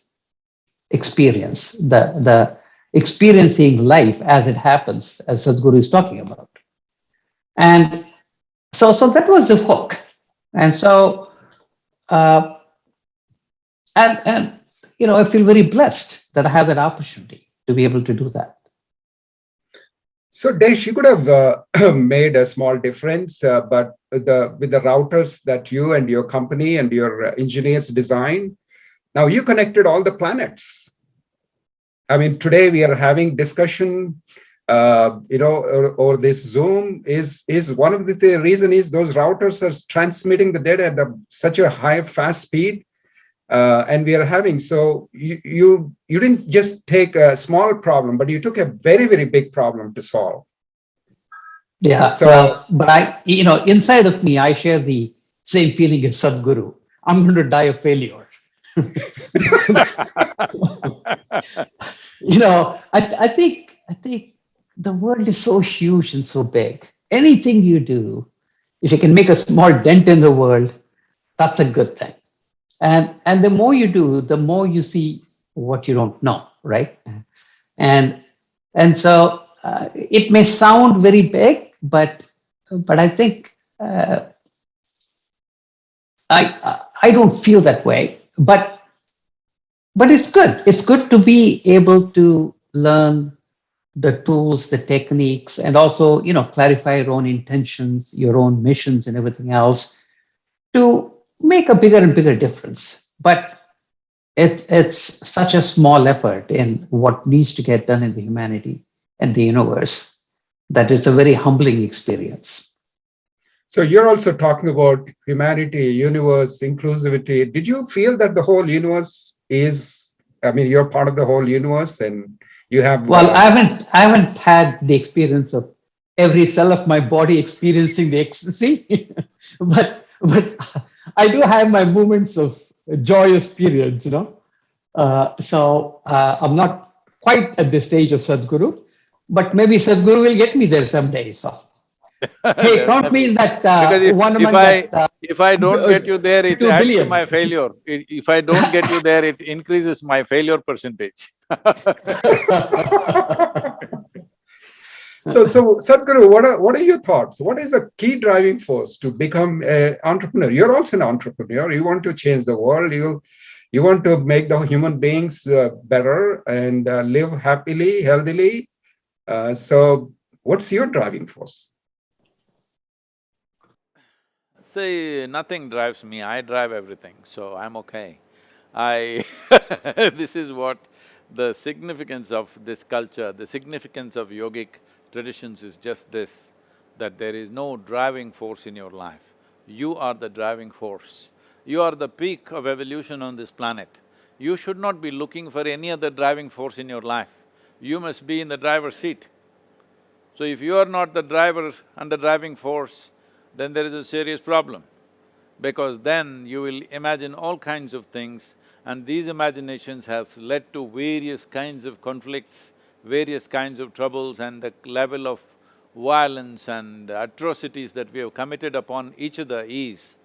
experience. experiencing life as it happens, as Sadhguru is talking about. And so that was the hook. And so, uh, and I feel very blessed that I have that opportunity to be able to do that. So Desh, you could have made a small difference, but with the routers that you and your company and your engineers designed, now you connected all the planets. I mean, today we are having discussion, or this Zoom is one of the reason is those routers are transmitting the data at such a high, fast speed. And we are having, so you didn't just take a small problem, but you took a very, very big problem to solve. Yeah, So, well, but inside of me, I share the same feeling as Sadhguru. I'm going to die of failure. I think the world is so huge and so big. Anything you do, if you can make a small dent in the world, that's a good thing. And the more you do, the more you see what you don't know, right? And so it may sound very big, but I think I don't feel that way. But it's good. It's good to be able to learn the tools, the techniques, and also clarify your own intentions, your own missions, and everything else to make a bigger and bigger difference. But it's such a small effort in what needs to get done in the humanity and the universe that it's a very humbling experience. So you're also talking about humanity, universe, inclusivity. Did you feel that the whole universe is, you're part of the whole universe and you have... Well, I haven't had the experience of every cell of my body experiencing the ecstasy, but I do have my moments of joyous periods, So I'm not quite at the stage of Sadhguru, but maybe Sadhguru will get me there someday. So, hey, count me in that because one if among that. if I don't get you there, it 2 adds to billion. my failure. If I don't get you there, it increases my failure percentage. So Sadhguru, what are your thoughts? What is the key driving force to become an entrepreneur? You're also an entrepreneur. You want to change the world. You want to make the human beings better and live happily, healthily. So what's your driving force? See, nothing drives me, I drive everything, so I'm okay. This is what the significance of this culture, the significance of yogic traditions is just this, that there is no driving force in your life. You are the driving force. You are the peak of evolution on this planet. You should not be looking for any other driving force in your life. You must be in the driver's seat. So if you are not the driver and the driving force, then there is a serious problem, because then you will imagine all kinds of things, and these imaginations have led to various kinds of conflicts, various kinds of troubles, and the level of violence and atrocities that we have committed upon each other is,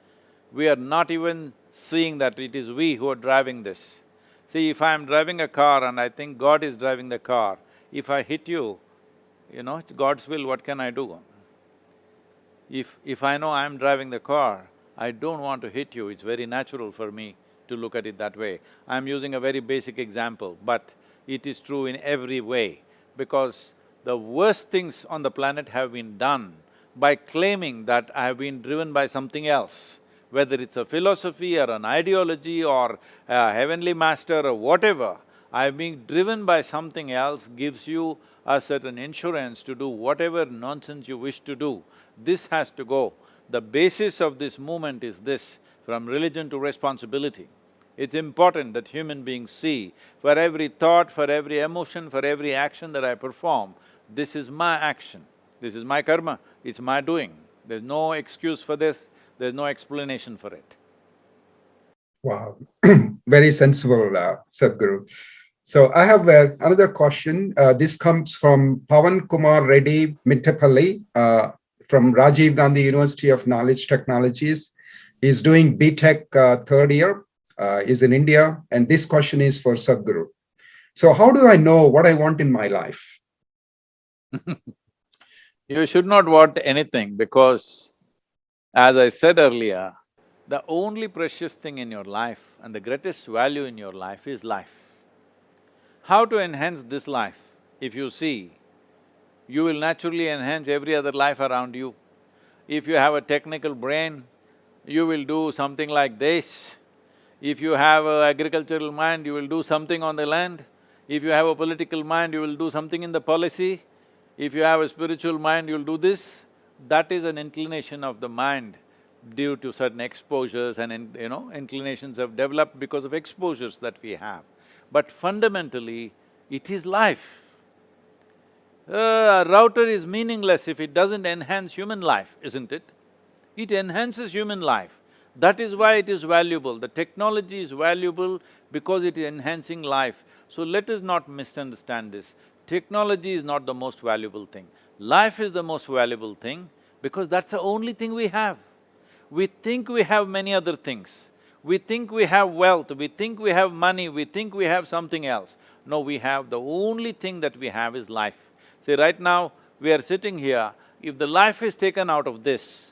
we are not even seeing that it is we who are driving this. See, if I am driving a car and I think God is driving the car, if I hit you, it's God's will, what can I do? If I know I'm driving the car, I don't want to hit you, it's very natural for me to look at it that way. I'm using a very basic example, but it is true in every way, because the worst things on the planet have been done by claiming that I have been driven by something else, whether it's a philosophy or an ideology or a heavenly master or whatever. I've been driven by something else gives you a certain insurance to do whatever nonsense you wish to do. This has to go. The basis of this movement is this, from religion to responsibility. It's important that human beings see, for every thought, for every emotion, for every action that I perform, this is my action, this is my karma, it's my doing. There's no excuse for this, there's no explanation for it. Wow, very sensible, Sadhguru. So I have another question. This comes from Pawan Kumar Reddy Mittapalli, from Rajiv Gandhi University of Knowledge Technologies. He's doing B.Tech third year, is in India, and this question is for Sadhguru. So how do I know what I want in my life? You should not want anything because, as I said earlier, the only precious thing in your life and the greatest value in your life is life. How to enhance this life? If you see, you will naturally enhance every other life around you. If you have a technical brain, you will do something like Desh. If you have an agricultural mind, you will do something on the land. If you have a political mind, you will do something in the policy. If you have a spiritual mind, you'll do this. That is an inclination of the mind due to certain exposures and inclinations have developed because of exposures that we have. But fundamentally, it is life. A router is meaningless if it doesn't enhance human life, isn't it? It enhances human life. That is why it is valuable. The technology is valuable because it is enhancing life. So let us not misunderstand this. Technology is not the most valuable thing. Life is the most valuable thing because that's the only thing we have. We think we have many other things. We think we have wealth, we think we have money, we think we have something else. No, we have… the only thing that we have is life. See, right now, we are sitting here, if the life is taken out of this,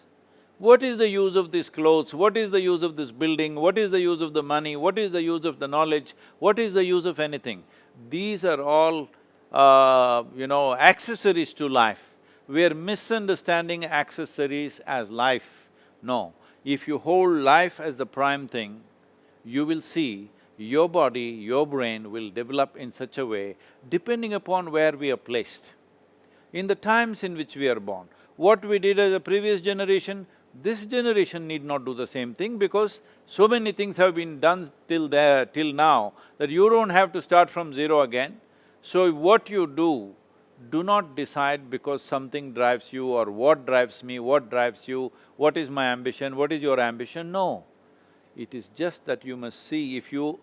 what is the use of these clothes? What is the use of this building? What is the use of the money? What is the use of the knowledge? What is the use of anything? These are all, accessories to life. We are misunderstanding accessories as life. No, if you hold life as the prime thing, you will see your body, your brain will develop in such a way depending upon where we are placed. In the times in which we are born, what we did as a previous generation, this generation need not do the same thing because so many things have been done till now, that you don't have to start from zero again. So what you do not decide because something drives you or what drives me, what drives you, what is my ambition, what is your ambition, no. It is just that you must see, if you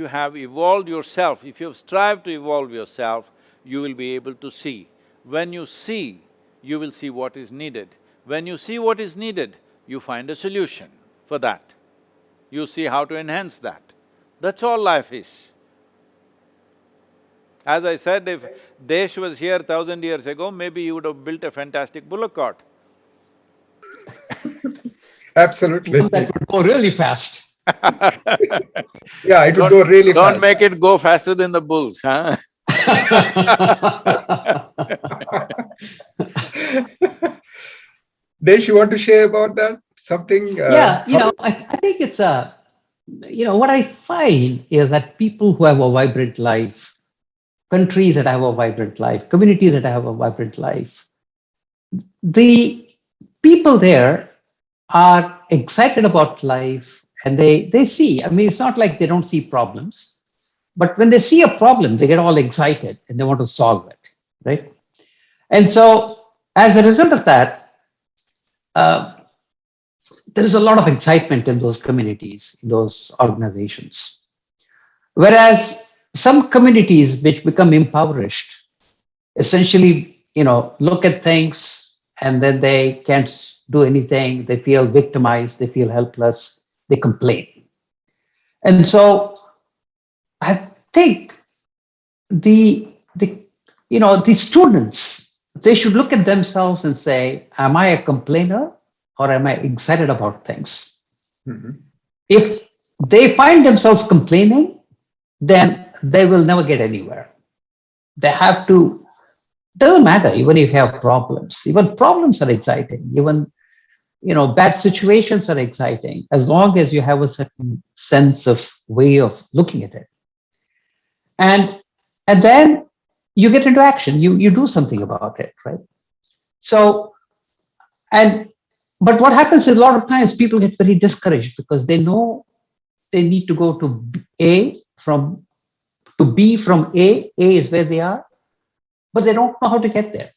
have evolved yourself, if you have strived to evolve yourself, you will be able to see. When you see, you will see what is needed. When you see what is needed, you find a solution for that. You see how to enhance that. That's all life is. As I said, if Desh was here 1,000 years ago, maybe he would have built a fantastic bullock cart. Absolutely. One that would go really fast. Yeah, it would go really fast. Don't make it go faster than the bulls, huh? Desh, you want to share about that? Something? Yeah, I think it's what I find is that people who have a vibrant life, countries that have a vibrant life, communities that have a vibrant life, the people there are excited about life and they see, it's not like they don't see problems, but when they see a problem, they get all excited and they want to solve it, right? And so as a result of that, there is a lot of excitement in those communities, in those organizations. Whereas some communities which become impoverished, essentially, look at things and then they can't do anything, they feel victimized, they feel helpless, they complain. And so I think the students, they should look at themselves and say, am I a complainer or am I excited about things? Mm-hmm. If they find themselves complaining, then they will never get anywhere. They have to, doesn't matter even if you have problems, even problems are exciting, even bad situations are exciting, as long as you have a certain sense of way of looking at it. And then you get into action, you do something about it, right? So, but what happens is a lot of times people get very discouraged because they know they need to go to B from A is where they are, but they don't know how to get there.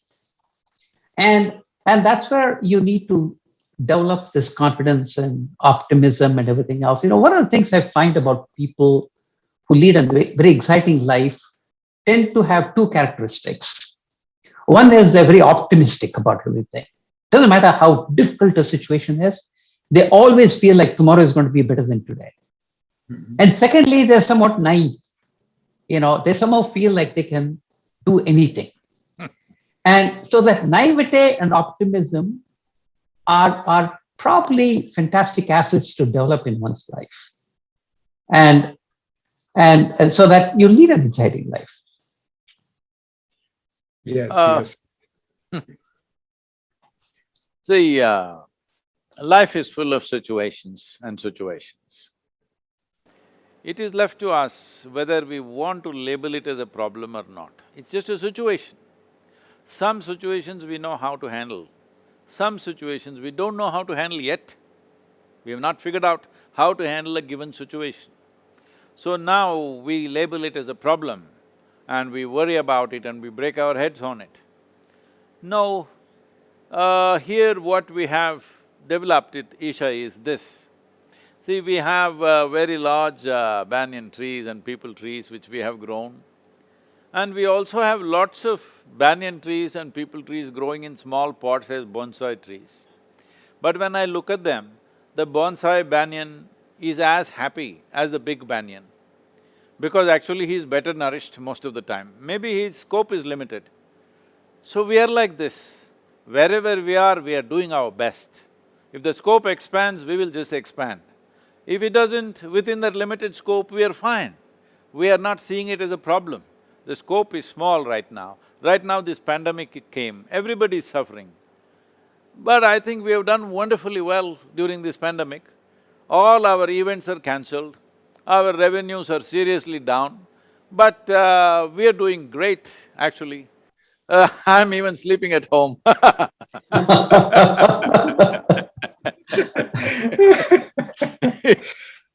And that's where you need to develop this confidence and optimism and everything else. One of the things I find about people who lead a very exciting life tend to have two characteristics. One is they're very optimistic about everything. Doesn't matter how difficult a situation is, they always feel like tomorrow is going to be better than today. Mm-hmm. And secondly, they're somewhat naive. they somehow feel like they can do anything. And so that naivete and optimism are probably fantastic assets to develop in one's life. And so that you lead an exciting life. Yes, Uh, yes. See, life is full of situations and situations. It is left to us whether we want to label it as a problem or not. It's just a situation. Some situations we know how to handle, some situations we don't know how to handle yet. We have not figured out how to handle a given situation. So now we label it as a problem and we worry about it and we break our heads on it. No, here what we have developed at Isha is this. See, we have very large banyan trees and peepal trees which we have grown. And we also have lots of banyan trees and peepal trees growing in small pots as bonsai trees. But when I look at them, the bonsai banyan is as happy as the big banyan, because actually he is better nourished most of the time. Maybe his scope is limited. So we are like this. Wherever we are doing our best. If the scope expands, we will just expand. If it doesn't, within that limited scope, we are fine. We are not seeing it as a problem. The scope is small right now. Right now this pandemic came, everybody is suffering. But I think we have done wonderfully well during this pandemic. All our events are cancelled, our revenues are seriously down, but we are doing great, actually. I'm even sleeping at home.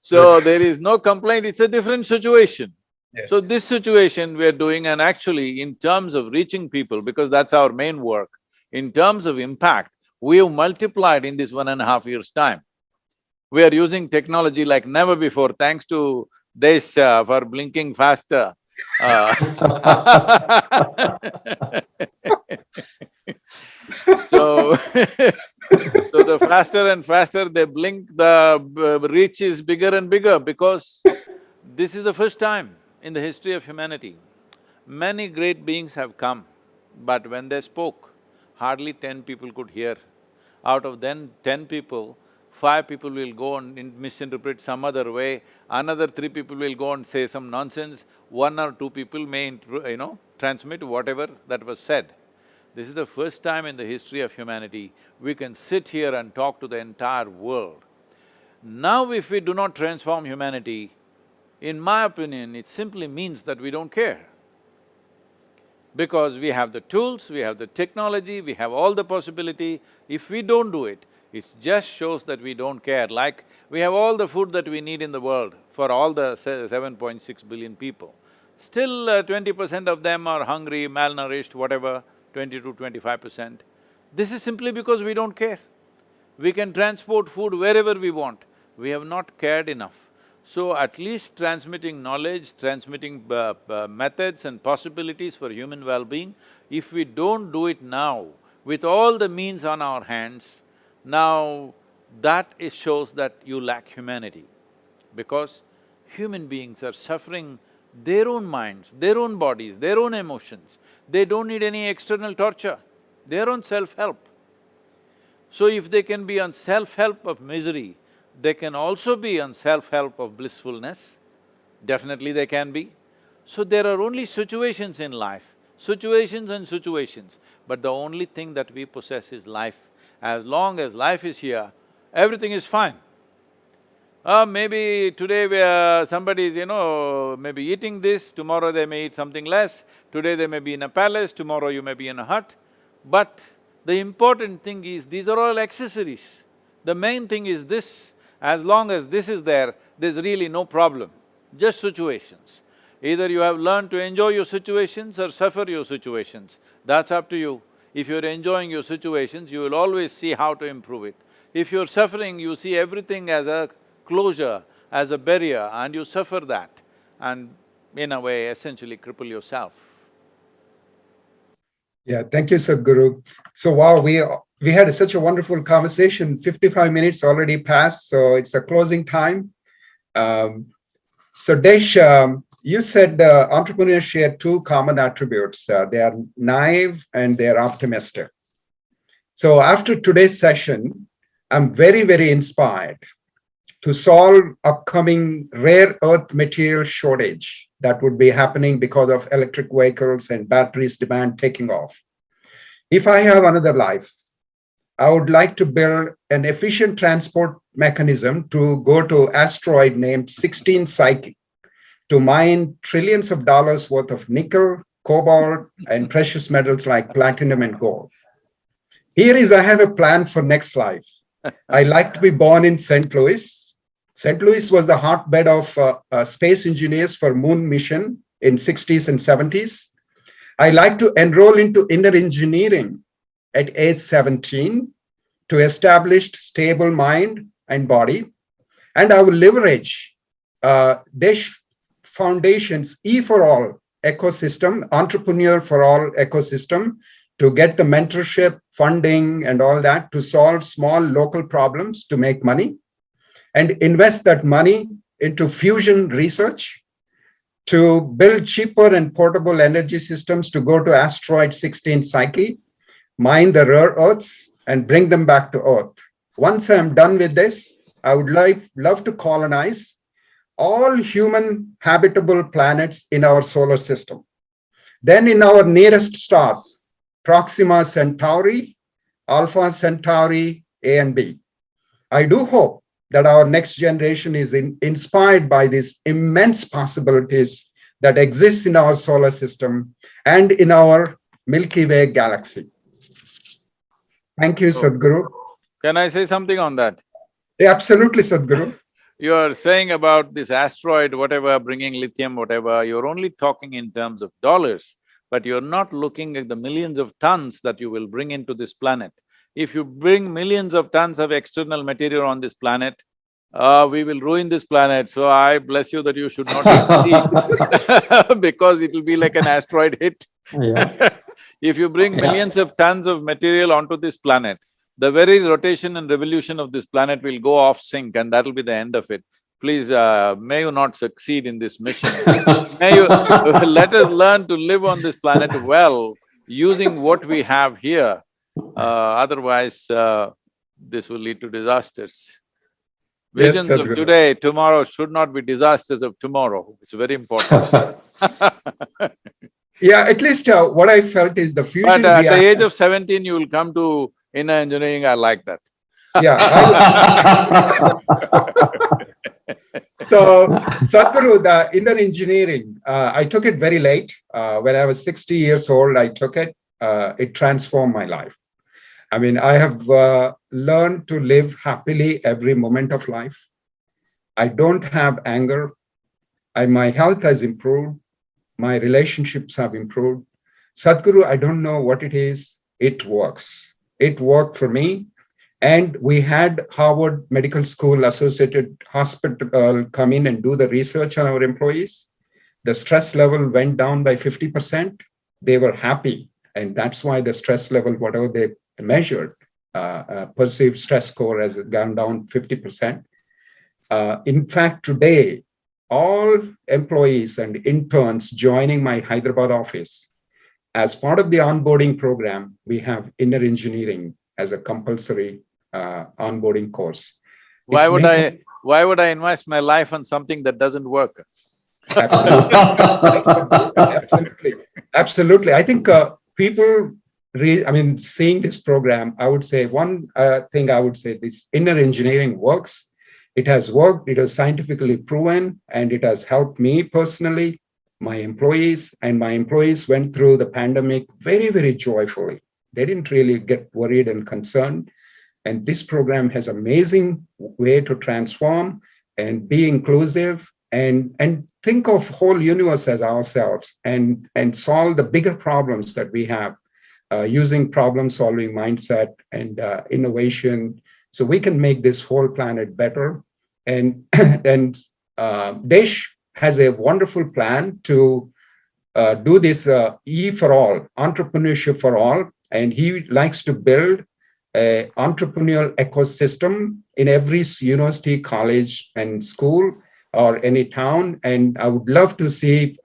So there is no complaint, it's a different situation. So Yes. this situation we are doing, and actually in terms of reaching people, because that's our main work, in terms of impact, we have multiplied in this 1.5 years' time. We are using technology like never before, thanks to Desh for blinking faster. Uh, So so the faster and faster they blink, the reach is bigger and bigger, because this is the first time in the history of humanity. Many great beings have come, but when they spoke, hardly 10 people could hear. Out of then 10 people, 5 people will go and misinterpret some other way, another 3 people will go and say some nonsense, 1 or 2 people may, transmit whatever that was said. This is the first time in the history of humanity we can sit here and talk to the entire world. Now if we do not transform humanity, in my opinion, it simply means that we don't care. Because we have the tools, we have the technology, we have all the possibility. If we don't do it, it just shows that we don't care. Like, we have all the food that we need in the world for all the 7.6 billion people. Still 20% of them are hungry, malnourished, whatever, 20 to 25%. This is simply because we don't care. We can transport food wherever we want. We have not cared enough. So at least transmitting knowledge, transmitting methods and possibilities for human well-being, if we don't do it now, with all the means on our hands, now that shows that you lack humanity. Because human beings are suffering their own minds, their own bodies, their own emotions. They don't need any external torture, their own self-help. So if they can be on self-help of misery, they can also be on self-help of blissfulness. Definitely they can be. So there are only situations in life, situations and situations, but the only thing that we possess is life. As long as life is here, everything is fine. Maybe today somebody is, maybe eating this, tomorrow they may eat something less, today they may be in a palace, tomorrow you may be in a hut. But the important thing is, these are all accessories. The main thing is this, as long as this is there, there's really no problem, just situations. Either you have learned to enjoy your situations or suffer your situations, that's up to you. If you're enjoying your situations, you will always see how to improve it. If you're suffering, you see everything as a closure, as a barrier, and you suffer that, and in a way essentially cripple yourself. Yeah, thank you, Sadhguru. So wow, we had such a wonderful conversation. 55 minutes already passed, so it's a closing time. So Desh, You said entrepreneurs share two common attributes. They are naive and they are optimistic. So after today's session, I'm very, very inspired to solve upcoming rare earth material shortage that would be happening because of electric vehicles and batteries demand taking off. If I have another life, I would like to build an efficient transport mechanism to go to asteroid named 16 Psyche to mine trillions of dollars worth of nickel, cobalt, and precious metals like platinum and gold. Here is, I have a plan for next life. I like to be born in St. Louis. St. Louis was the hotbed of space engineers for moon mission in 60s and 70s. I like to enroll into inner engineering at age 17 to establish stable mind and body. And I will leverage Desh Foundation's E for All ecosystem, entrepreneur for all ecosystem, to get the mentorship, funding, and all that to solve small local problems to make money, and invest that money into fusion research to build cheaper and portable energy systems to go to asteroid 16 Psyche, mine the rare earths, and bring them back to Earth. Once I'm done with this, I would love to colonize all human habitable planets in our solar system. Then in our nearest stars, Proxima Centauri, Alpha Centauri A and B. I do hope that our next generation is inspired by these immense possibilities that exist in our solar system and in our Milky Way galaxy. Thank you, Sadhguru. Can I say something on that? Yeah, absolutely, Sadhguru. You are saying about this asteroid, whatever, bringing lithium, whatever, you're only talking in terms of dollars, but you're not looking at the millions of tons that you will bring into this planet. If you bring millions of tons of external material on this planet, we will ruin this planet, so I bless you that you should not succeed because it will be like an asteroid hit. Yeah. If you bring millions of tons of material onto this planet, the very rotation and revolution of this planet will go off sync and that'll be the end of it. Please, may you not succeed in this mission. May you… let us learn to live on this planet well, using what we have here. Otherwise, this will lead to disasters. Visions Yes, of Sadhguru. today, tomorrow should not be disasters of tomorrow. It's very important. Yeah, at least what I felt is the fusion But at the reaction. age of 17, you will come to inner engineering, I like that. Yeah. So, Sadhguru, the inner engineering, I took it very late. When I was 60 years old, I took it. It transformed my life. I mean, I have learned to live happily every moment of life. I don't have anger. My health has improved. My relationships have improved. Sadhguru, I don't know what it is. It works. It worked for me. And we had Harvard Medical School Associated Hospital come in and do the research on our employees. The stress level went down by 50%. They were happy. And that's why the stress level, whatever they measured, perceived stress score has gone down 50%. In fact, today, all employees and interns joining my Hyderabad office, as part of the onboarding program, we have inner engineering as a compulsory onboarding course. Why would I invest my life on something that doesn't work? Absolutely. Absolutely. Absolutely. I think people, seeing this program, I would say one thing I would say, this inner engineering works. It has worked, it is scientifically proven, and it has helped me personally, my employees, and my employees went through the pandemic very, very joyfully. They didn't really get worried and concerned. And this program has amazing way to transform and be inclusive and think of whole universe as ourselves and solve the bigger problems that we have using problem-solving mindset and innovation. So we can make this whole planet better. And Desh has a wonderful plan to do this E for all, entrepreneurship for all. And he likes to build an entrepreneurial ecosystem in every university, college, and school or any town. And I would love to see,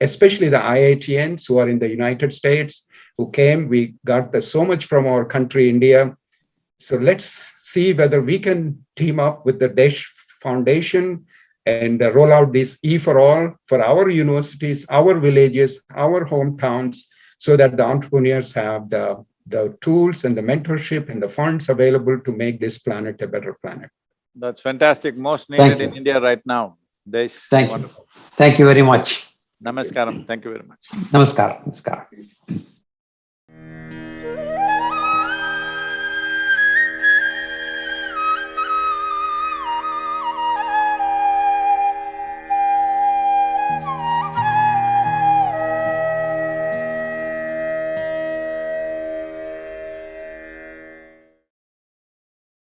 especially the IITians who are in the United States, who came. We got so much from our country, India. So let's see whether we can team up with the Desh Foundation and roll out this E for All for our universities, our villages, our hometowns, so that the entrepreneurs have the tools and the mentorship and the funds available to make this planet a better planet. That's fantastic, most Thank needed in you. India right now. Desh, Thank you. wonderful. Thank you very much. Namaskaram, thank you very much. Namaskar. Namaskar.